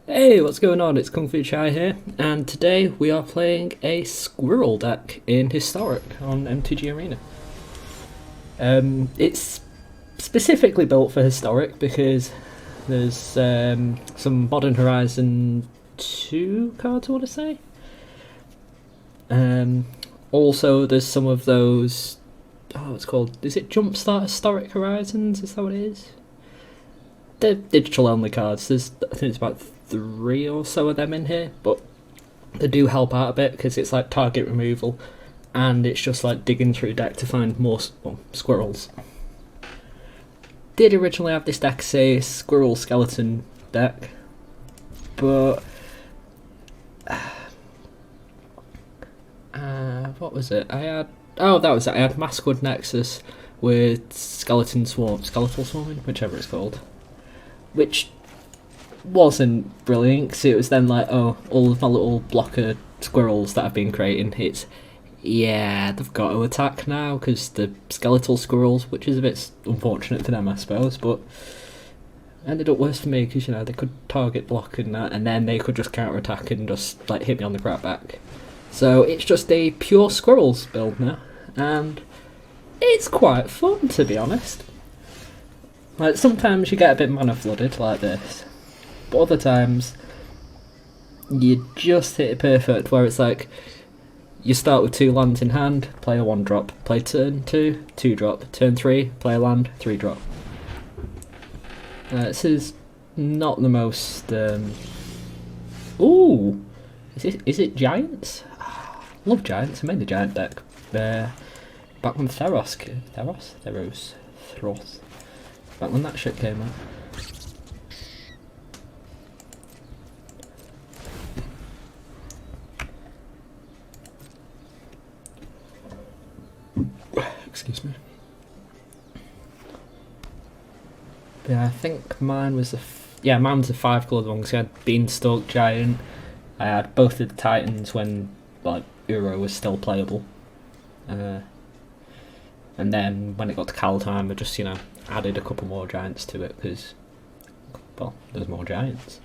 Hey, what's going on? It's Kung Fu Chai here, and today we are playing a Squirrel deck in Historic on MTG Arena. It's specifically built for Historic because there's some Modern Horizon 2 cards, I want to say. Also, there's some of those. Oh, it's called. Is it Jumpstart Historic Horizons? Is that what it is? They're digital only cards. I think it's about three or so of them in here, but they do help out a bit because it's like target removal, and it's just like digging through deck to find more squirrels. Did originally have this deck as a squirrel skeleton deck, but what was it? That was it. I had Maskwood Nexus with Skeletal Swarming, whichever it's called, which wasn't brilliant because it was then like, oh, all of my little blocker squirrels that I've been creating, they've got to attack now because the skeletal squirrels, which is a bit unfortunate for them, I suppose, but ended up worse for me because they could target block and that, and then they could just counter attack and just like hit me on the crap back. So it's just a pure squirrels build now, and it's quite fun, to be honest. Like, sometimes you get a bit mana flooded like this, but other times you just hit it perfect where it's like you start with 2 lands in hand, play a 1-drop, play turn 2, 2-drop, turn 3, play a land, 3-drop. This is not the most. Ooh, is it giants? Love giants. I made the giant deck back when Theros, back when that shit came out. Excuse me. Yeah, I think mine was mine was a 5-colored one because I had Beanstalk Giant. I had both of the Titans when like Uro was still playable, and then when it got to Kaldheim, I just added a couple more giants to it because, well, there's more giants.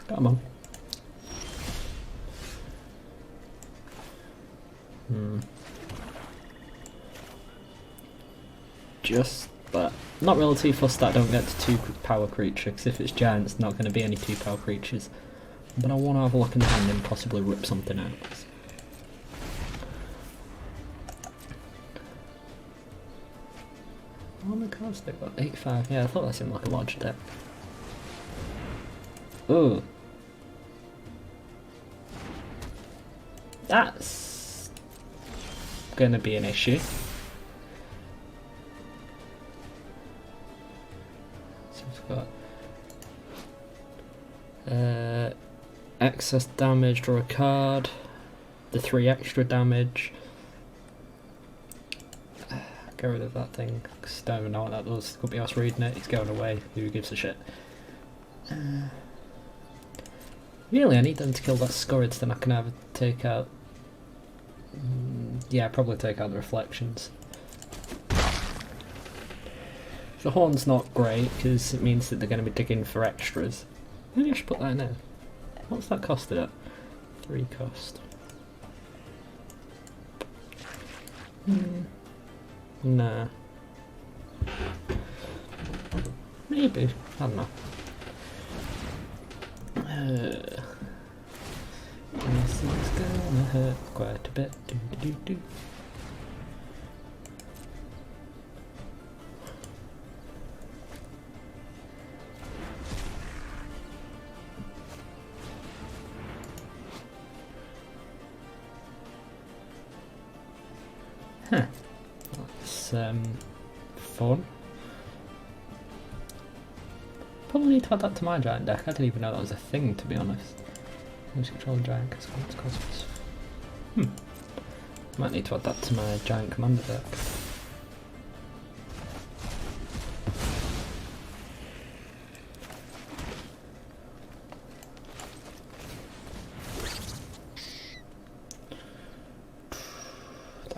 Come on. But not really too fussed that I don't get to 2-power creature, because if it's giant, it's not going to be any 2-power creatures. But I want to have a look in the hand and possibly rip something out. How many cards they've got? 85. Yeah, I thought that seemed like a large deck. Ooh. That's gonna be an issue. So we've got excess damage, draw a card, the 3 extra damage. Get rid of that thing, because I don't even know what that does. Could be us reading it, it's going away, who gives a shit. Really, I need them to kill that Scourge, then I can have take out. Yeah, probably take out the reflections. The horn's not great because it means that they're going to be digging for extras. Maybe I should put that in there. What's that costed at? 3 cost. Nah. Maybe. I don't know. This is gonna hurt quite a bit. Huh. That's fun. Probably need to add that to my giant deck. I didn't even know that was a thing, to be honest. Who's controlling giant cosmos? Might need to add that to my giant commander deck.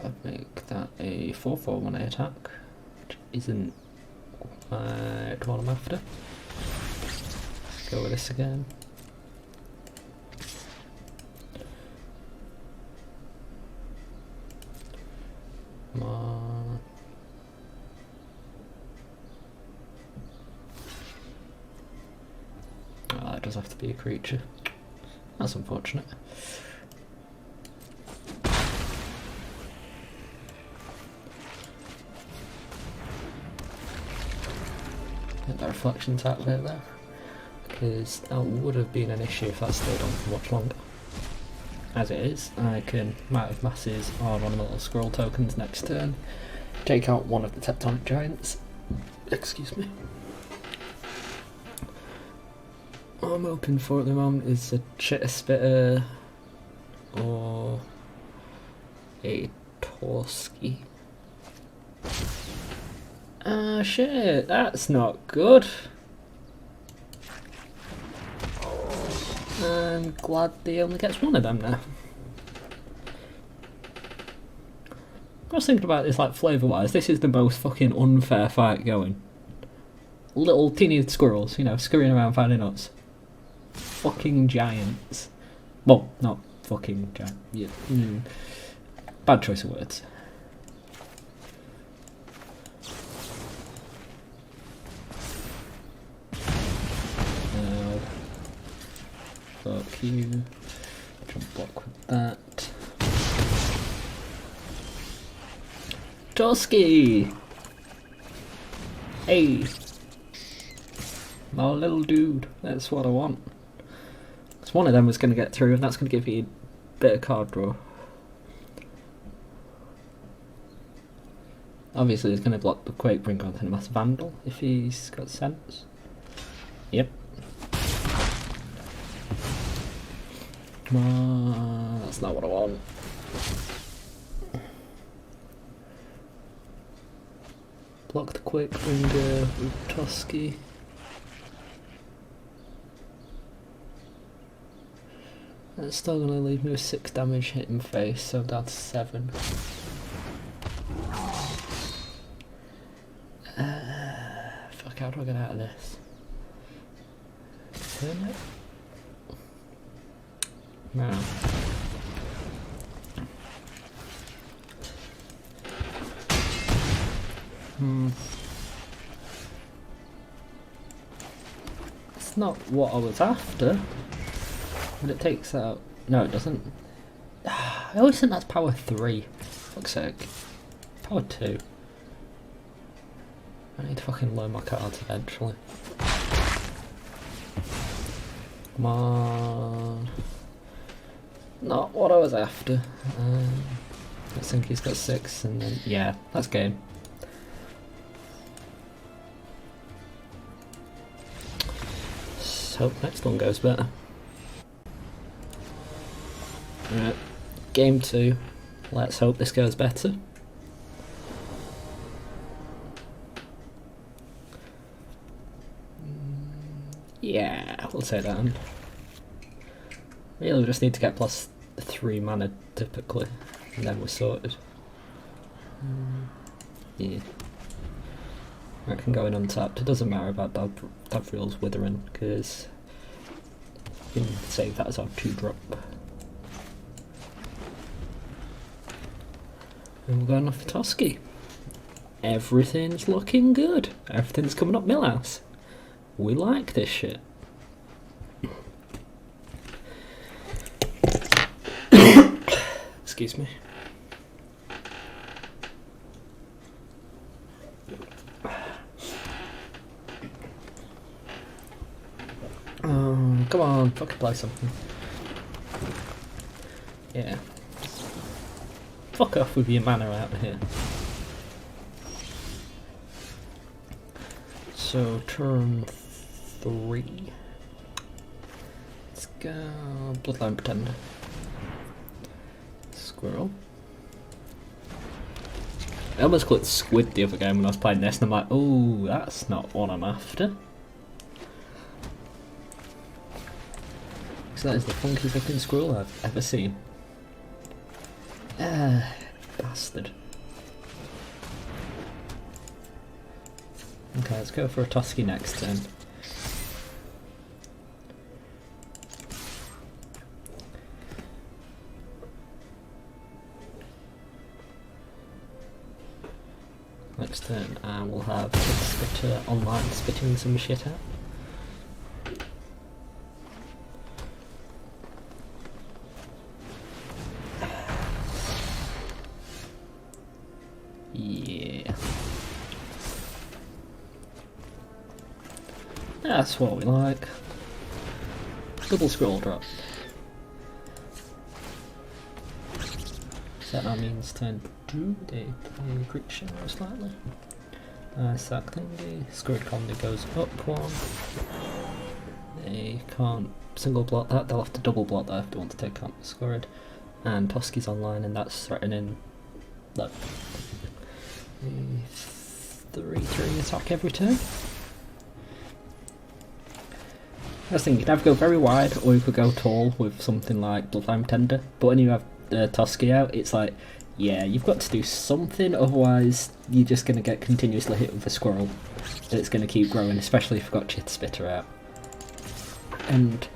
I'd make that a 4/4 when I attack, which isn't quite what I'm after. Let's go with this again. Come on. Oh, that does have to be a creature. That's unfortunate. Get the reflections out of it there, because that would have been an issue if that stayed on for much longer. As it is, I can Might of Masses on one of the little squirrel tokens next turn, take out one of the tectonic giants. Excuse me. What I'm hoping for at the moment is a Chitter Spitter or a Torski. Ah shit, that's not good. I'm glad he only gets one of them now. I was thinking about this, like, flavour wise, this is the most fucking unfair fight going. Little teeny squirrels, you know, scurrying around finding nuts. Fucking giants. Well, not fucking giant. Yeah. Bad choice of words. Fuck you. Jump block with that. Toski! Hey! My little dude. That's what I want. Because one of them was going to get through, and that's going to give you a bit of card draw. Obviously, he's going to block the Quake, bring on the Mass Vandal if he's got sense. Yep. Come on, that's not what I want. Block the Quake Bringer with Toski. That's still going to leave me with 6 damage hitting face, so I'm down to 7. Fuck, how do I get out of this? Turn it? No. It's not what I was after, but it takes out. No, it doesn't. I always think that's power 3. Fuck's sake. Power 2. I need to fucking learn my cards eventually. Come on. Not what I was after. I think he's got 6, and then yeah, that's game. Let's hope next one goes better. Right, game 2. Let's hope this goes better. Yeah, we'll say that. Really just need to get plus 3 mana typically, and then we're sorted. Yeah. I can go in untapped. It doesn't matter about Davriel's Withering, because we can save that as our 2-drop. And we're going off for Toski. Everything's looking good. Everything's coming up Millhouse. We like this shit. Excuse me. Oh, come on, fucking play something. Yeah. Fuck off with your mana out of here. So, turn 3. Let's go Bloodline Pretender. Squirrel. I almost clicked Squid the other game when I was playing this, and I'm like, oh, that's not what I'm after. So that is the funkiest looking squirrel I've ever seen. Bastard. Okay, let's go for a Tusky next turn. Next turn, and we'll have Spitter online spitting some shit out. Yeah. That's what we like. Double scroll drop. So that means turn 2, they play creature most likely. Sack thingy, Squirrel Tribal goes up 1. They can't single block that, they'll have to double block that if they want to take out Squirrel. And Tusky's online, and that's threatening. Look. 3/3 attack every turn. I was thinking you could either go very wide or you could go tall with something like Bloodline Tender, but when you have Tusky out, it's like, yeah, you've got to do something, otherwise you're just going to get continuously hit with a squirrel. And it's going to keep growing, especially if you've got Chitter Spitter out. And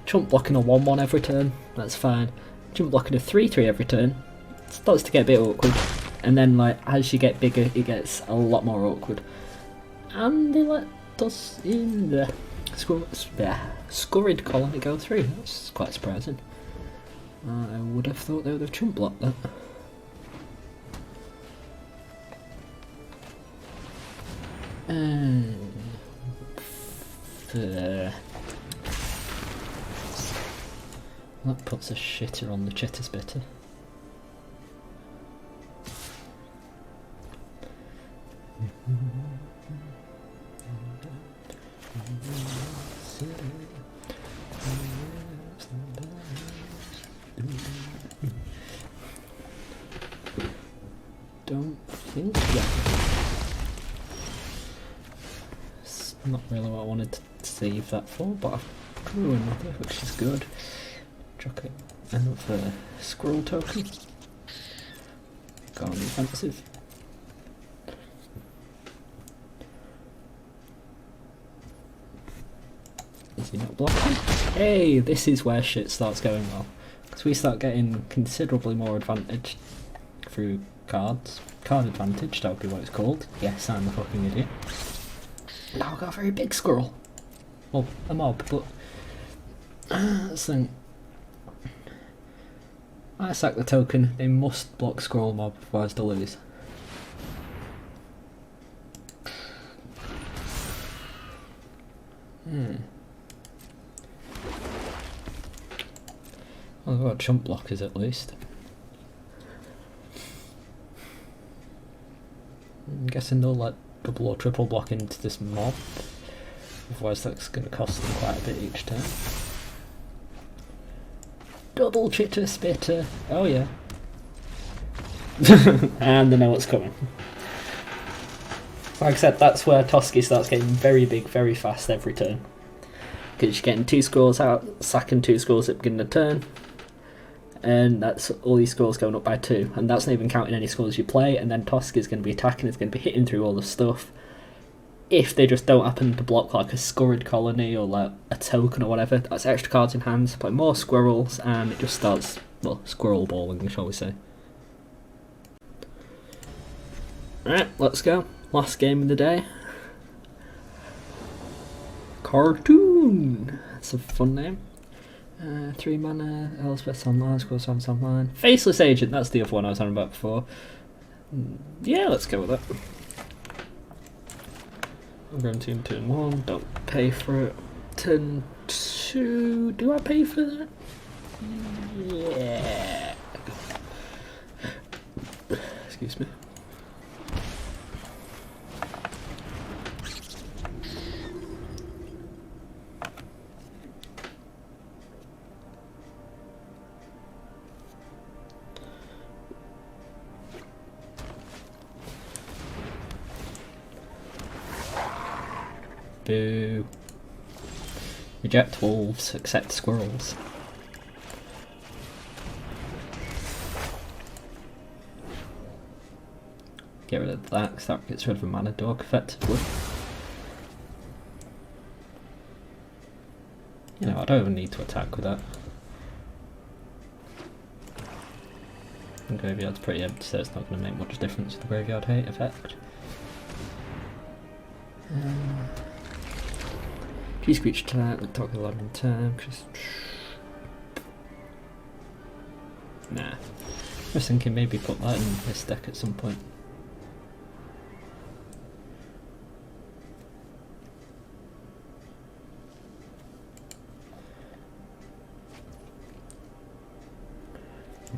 chump blocking a 1/1 every turn, that's fine. Chump blocking a 3/3 every turn starts to get a bit awkward. And then, like, as you get bigger, it gets a lot more awkward. And they let us in the Scurrid Colony go through. That's quite surprising. I would have thought they would have chump blocked that. That puts a shitter on the Chitter Spitter. Don't think yet. It's not really what I wanted to save that for, but I've drew another, which is good. Chuck it another Squirrel token. Gone defensive. Is he not blocking? Hey, this is where shit starts going well. Because we start getting considerably more advantage through cards. Card advantage, that would be what it's called. Yes, I'm a fucking idiot. Now I've got a very big squirrel. Well, a mob, but... so, I sack the token, they must block squirrel mob, otherwise they'll lose. Well, I've got chump blockers at least. I'm guessing they'll let double or triple block into this mob, otherwise that's going to cost them quite a bit each turn. Double Chitter Spitter, oh yeah. And they know what's coming. Like I said, that's where Tusky starts getting very big very fast every turn. Because you're getting 2 scrolls out, sacking 2 scrolls at the beginning of the turn. And that's all these scrolls going up by 2, and that's not even counting any scrolls you play, and then Tusky is going to be attacking, it's going to be hitting through all the stuff. If they just don't happen to block like a Scurrid Colony or like a token or whatever, that's extra cards in hand to play more squirrels, and it just starts, well, squirrel balling, shall we say. Alright, let's go. Last game of the day. Cartoon! That's a fun name. 3 mana, Elspeth's online, Squirrel's online. Faceless Agent, that's the other one I was on about before. Yeah, let's go with that. I'm going to turn 1, don't pay for it. Turn 2, do I pay for that? Yeah. Excuse me. Boo. Reject wolves, accept squirrels. Get rid of that, because that gets rid of a mana dog effectively. You know, I don't even need to attack with that. The graveyard's pretty empty, so it's not going to make much difference with the graveyard hate effect. G-Screech attack, we'll talk a lot in time, just... Nah. I was thinking maybe put that in this deck at some point.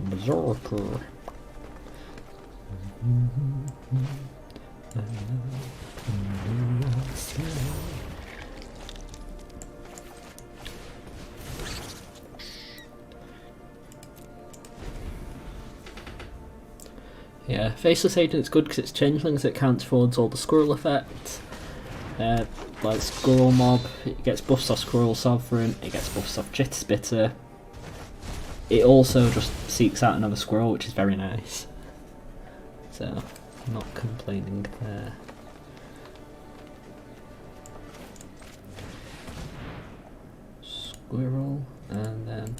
Berserker. Yeah, Faceless Agent's good because it's changelings, it counts towards all the squirrel effects. Like Squirrel Mob, it gets buffs off Squirrel Sovereign, it gets buffs off Chitter Spitter. It also just seeks out another squirrel, which is very nice. So, I'm not complaining there. Squirrel, and then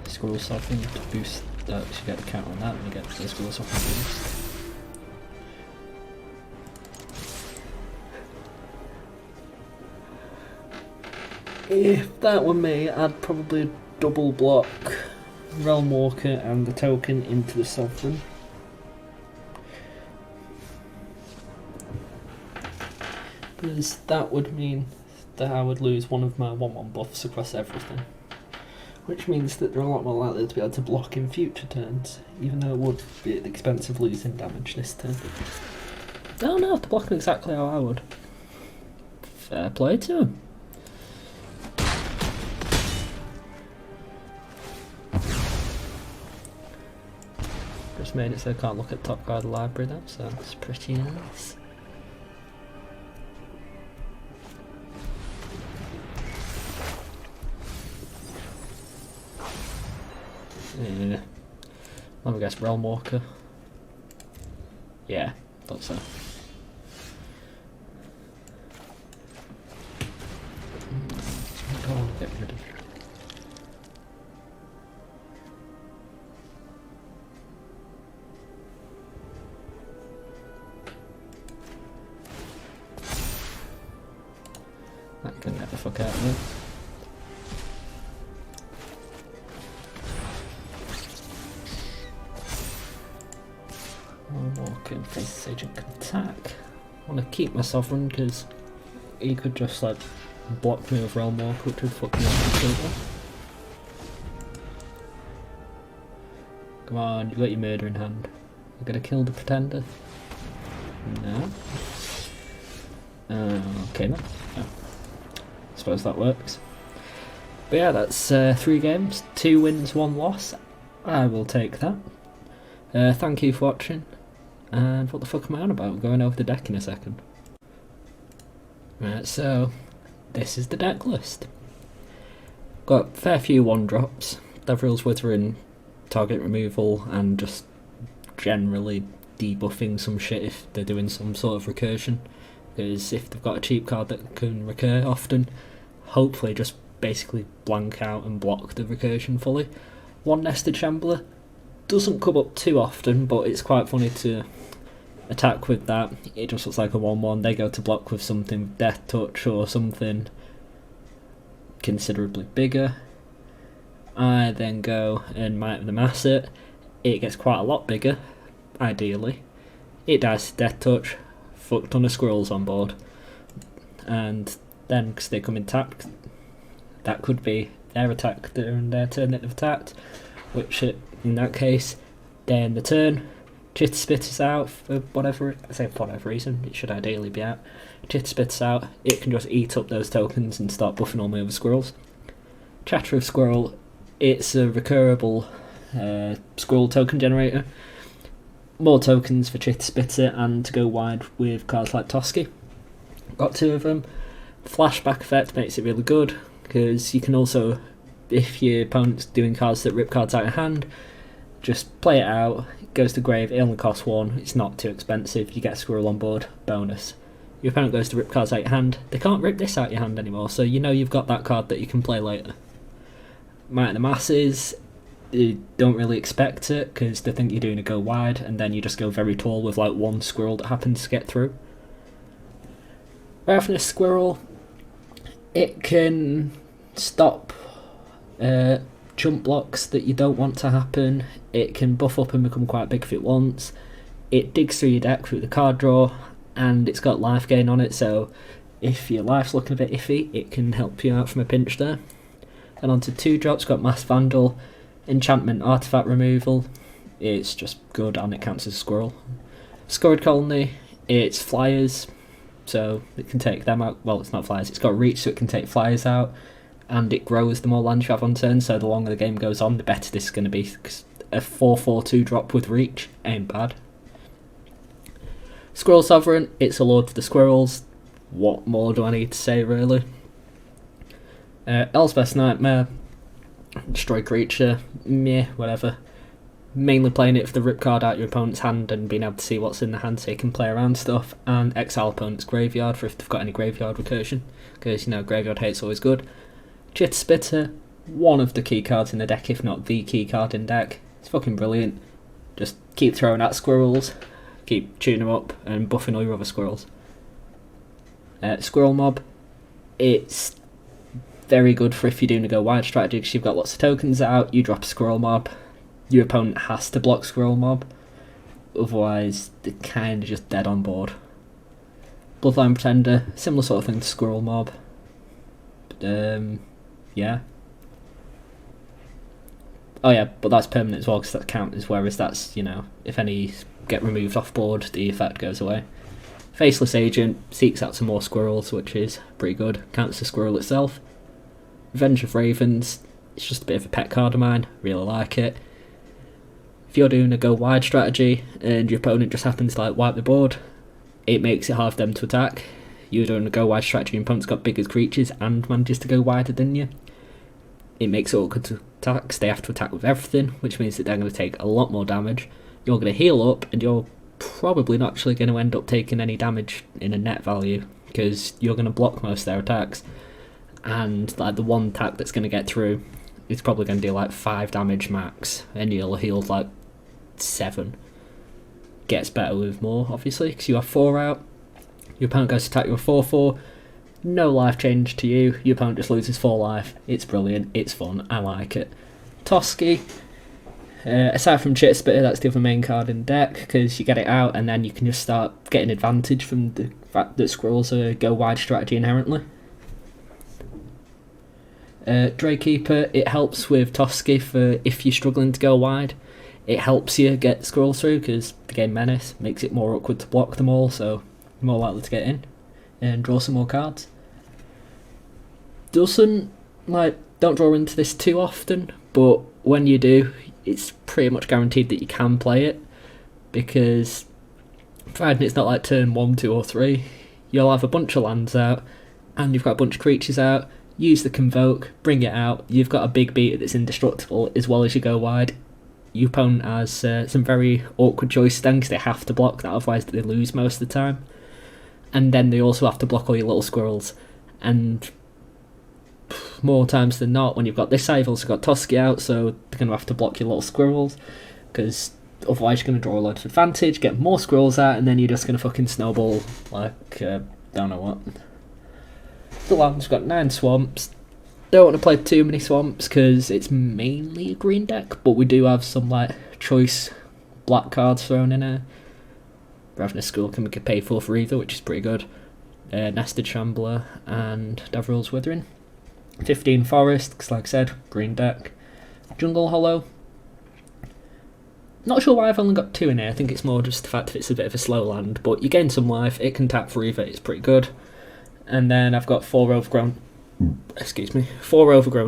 Squirrel Sovereign to boost that, so you get the count on that when you get the Squirrel Sovereign boost. If that were me, I'd probably double block Realm Walker and the token into the Sovereign. Because that would mean that I would lose one of my 1/1 buffs across everything. Which means that they're a lot more likely to be able to block in future turns, even though it would be at the expense of losing damage this turn. Oh no, they're blocking exactly how I would. Fair play to them. Just made it so I can't look at top card of the library though, so that's pretty nice. Yeah. Let me guess, Realm Walker. Yeah, thought so. I don't want to get rid of. That can get the fuck out of me. Walking Faceless Agent can attack. I want to keep my Sovereign because he could just like block me with Realm Walker, which would fuck me up completely. Come on, you got your murder in hand. You're gonna kill the Pretender? No. Okay then. No. Suppose that works. But yeah, that's 3 games, 2 wins, 1 loss. I will take that. Thank you for watching. And what the fuck am I on about? We're going over the deck in a second. Right, so this is the deck list. Got a fair few 1-drops. Devril's Withering, target removal, and just generally debuffing some shit if they're doing some sort of recursion. Because if they've got a cheap card that can recur often, hopefully just basically blank out and block the recursion fully. 1 Nested Shambler doesn't come up too often, but it's quite funny to attack with that. It just looks like a 1/1. They go to block with something Death Touch or something considerably bigger. I then go and Might of the Mass it. It gets quite a lot bigger, ideally. It dies to Death Touch. Fuck ton of squirrels on board. And then, because they come intact, that could be their attack during their turn that they've attacked, which in that case, they end the turn. Chitter Spitter's out for whatever reason, it should ideally be out. Chitter Spitter's out, it can just eat up those tokens and start buffing all my other squirrels. Chatter of Squirrel, it's a recurable squirrel token generator. More tokens for Chitter Spitter and to go wide with cards like Toski. Got 2 of them. Flashback effect makes it really good because you can also, if your opponent's doing cards that rip cards out of hand, just play it out. It goes to grave, it only costs 1, it's not too expensive, you get a squirrel on board, bonus. Your opponent goes to rip cards out your hand, they can't rip this out your hand anymore, so you know you've got that card that you can play later. Might of the Masses, you don't really expect it, because they think you're doing a go wide, and then you just go very tall with like 1 squirrel that happens to get through. Ravenous Squirrel, it can stop jump blocks that you don't want to happen. It can buff up and become quite big if it wants. It digs through your deck through the card draw, and it's got life gain on it, so if your life's looking a bit iffy, it can help you out from a pinch there. And onto 2 drops, got Mass Vandal, Enchantment, Artifact Removal. It's just good and it counts as a squirrel. Scored Colony, it's flyers, so it can take them out. Well, it's not flyers, it's got reach, so it can take flyers out, and it grows the more lands you have on turn, so the longer the game goes on, the better this is going to be. Cause a 4/4/2 drop with reach ain't bad. Squirrel Sovereign, it's a lord for the squirrels. What more do I need to say, really? Elspeth's Nightmare, destroy creature, meh, whatever. Mainly playing it for the rip card out your opponent's hand and being able to see what's in the hand so you can play around stuff, and exile opponent's graveyard for if they've got any graveyard recursion, because you know graveyard hate's always good. Chitter Spitter, one of the key cards in the deck, if not the key card in deck. It's fucking brilliant. Just keep throwing at squirrels, keep tuning them up and buffing all your other squirrels. Squirrel Mob, it's very good for if you're doing a go wide strategy because you've got lots of tokens out, you drop a Squirrel Mob, your opponent has to block Squirrel Mob, otherwise they're kind of just dead on board. Bloodline Pretender, similar sort of thing to Squirrel Mob. Yeah. Oh yeah, but that's permanent as well because that counts, whereas that's, you know, if any get removed off board, the effect goes away. Faceless Agent seeks out some more squirrels, which is pretty good, counts the squirrel itself. Revenge of Ravens, it's just a bit of a pet card of mine, really like it. If you're doing a go wide strategy and your opponent just happens to like wipe the board, it makes it hard for them to attack. You're doing a go wide strategy, your opponent's got bigger creatures and manages to go wider than you. It makes it awkward to attack, because they have to attack with everything, which means that they're going to take a lot more damage. You're going to heal up, and you're probably not actually going to end up taking any damage in a net value, because you're going to block most of their attacks. And like the one attack that's going to get through is probably going to do like 5 damage max, and you'll heal like 7. Gets better with more, obviously, because you have 4 out. Your opponent goes to attack you with 4/4. No life change to you. Your opponent just loses 4 life. It's brilliant. It's fun. I like it. Toski. Aside from Chitter Spitter, that's the other main card in the deck, because you get it out and then you can just start getting advantage from the fact that squirrels are go wide strategy inherently. Draykeeper, it helps with Toski for if you're struggling to go wide. It helps you get squirrels through because the game menace makes it more awkward to block them all, so you're more likely to get in and draw some more cards. Don't draw into this too often, but when you do, it's pretty much guaranteed that you can play it, because provided it's not like turn 1, 2 or 3, you'll have a bunch of lands out and you've got a bunch of creatures out. Use the Convoke, bring it out, you've got a big beater that's indestructible as well as you go wide. Your opponent has some very awkward choices then, because they have to block that, otherwise they lose most of the time. And then they also have to block all your little squirrels, and more times than not, when you've got this side, you've also got Toski out, so they're going to have to block your little squirrels, because otherwise you're going to draw a lot of advantage, get more squirrels out, and then you're just going to fucking snowball like, don't know what. The land's got 9 swamps. Don't want to play too many swamps, because it's mainly a green deck, but we do have some like choice black cards thrown in there. Ravenous School can be paid for either, which is pretty good. Nested Shambler and Davril's Withering. 15 Forest, because like I said, green deck. Jungle Hollow. Not sure why I've only got 2 in here, I think it's more just the fact that it's a bit of a slow land, but you gain some life, it can tap for either, it's pretty good. And then I've got 4 overgrown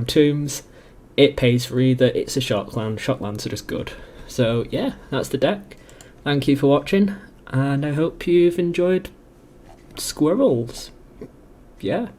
tombs. It pays for either, it's a shock land, shock lands are just good. So yeah, that's the deck. Thank you for watching, and I hope you've enjoyed squirrels. Yeah.